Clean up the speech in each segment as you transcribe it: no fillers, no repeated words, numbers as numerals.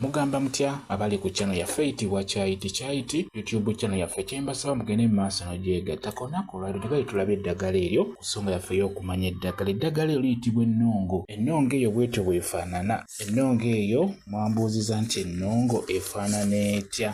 Mugamba mutya abali ku channel yaffe eyitibwa Kyayiti YouTube channel yaffe kyembasaba mugende mu maaso n'ogyegattako olwaleero tugali tulabe eddagala eryo ku nsonga yaffe y'okumanya eddagala eryo liyitibwa ennongo. Ennongo eyo bwetyo bwefaanana. Ennongo eyo mwambuuziza nti ennongo efaanana etya?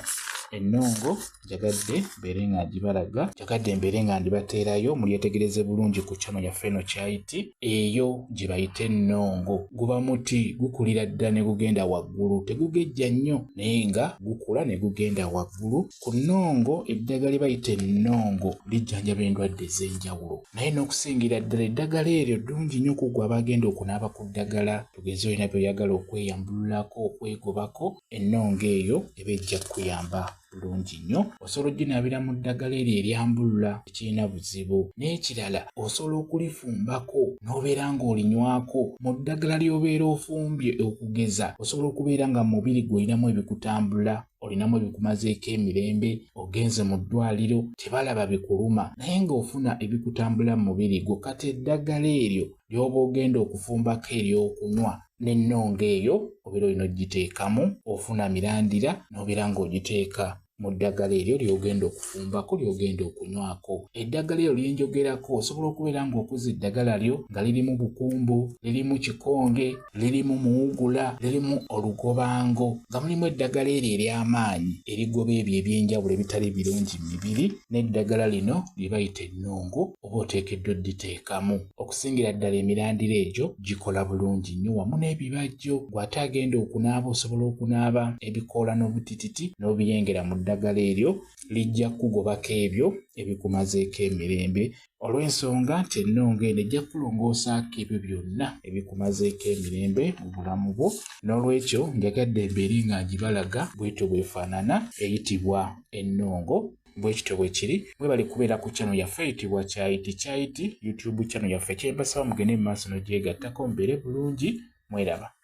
Ennongo njagadde mbeere nga ngibalaga, njagadde mbeere nga ndibateerayo mulyetegereze bulungi ku channel yaffe eno Kyayiti. Eyo gye bayita ennongo guba muti gukulira ddala ne gugenda waggulu, tegugejja nnyo naye nga gukula ne gugenda waggulu. Ku nnongo eddagala lye bayita ennongo lijjanjaba endwadde ez'enjawulo, naye n'okusingira ddala eddagala eryo ddungi nnyo ku ggwe abagenda okunaaba ku ddagala, tugeze olina by'oyagala okweyambululako okwegobako, ennongo eyo eba ejja kukuyamba bulungi nnyo. Osobola oginaabira mu ddagala eryo eryambulula tekirina buzibu. N'ekirala osobola okulifumbako n'obeera ng'olinywako mu ddagala ly'obeera ofumbye okugeza. Osobola okubeera nga mu mubiri gw'olinamu ebikutambula, olinamu ebikumazeeko emirembe, ogenze mu ddwaliro tebalaba bikuluma naye ng'ofuna ebikutambula mu mubiri gwo. Kati eddagala eryo ly'oba ogenda okufumbako ery'okunywa n'ennongo eyo obeera olina ogiteekamu, ofuna mirandira n'obeera ng'ogiteeka mu ddagala eryo ly'ogenda okufumbako ly'ogenda okunywako. Eddagala eryo lyenjogerako osobola okubeera ng'okuza eddagala lyo nga lirimu bukumbo, lirimu kikonge, lirimu muwugula, lirimu olugobango, nga mulimu eddagala eryo ery'amaanyi erigoba ebyo ebyenjawulo ebitali birungi mu mibiri. N'eddagala lino lye bayita ennongo oba oteekeddwa odditeekamu. Okusingira ddala emirandira egyo gikola bulungi nnyo wamu n'ebibajjo. Gw'ate agenda okunaaba osobola okunaaba ebikoola n'obutititi n'obiyengera mu ddagala eryo lijja kugobako ebyo ebikumazeeko emirembe, olw'ensonga nti ennongo eno ejja kulongoosaako ebyo byonna ebikumazeeko emirembe mu bulamu bwo. N'olwekyo njagadde embeere nga ngibalaga bwetyo bwefaanana, eyitibwa ennongo. Bwekityo bwe kiri. Mwebale kubeera ku channel yaffe eyitibwa Kyayiti YouTube channel yaffe kyembasaba mugende mu maaso n'ogyegattako mubeere bulungi. Mweraba.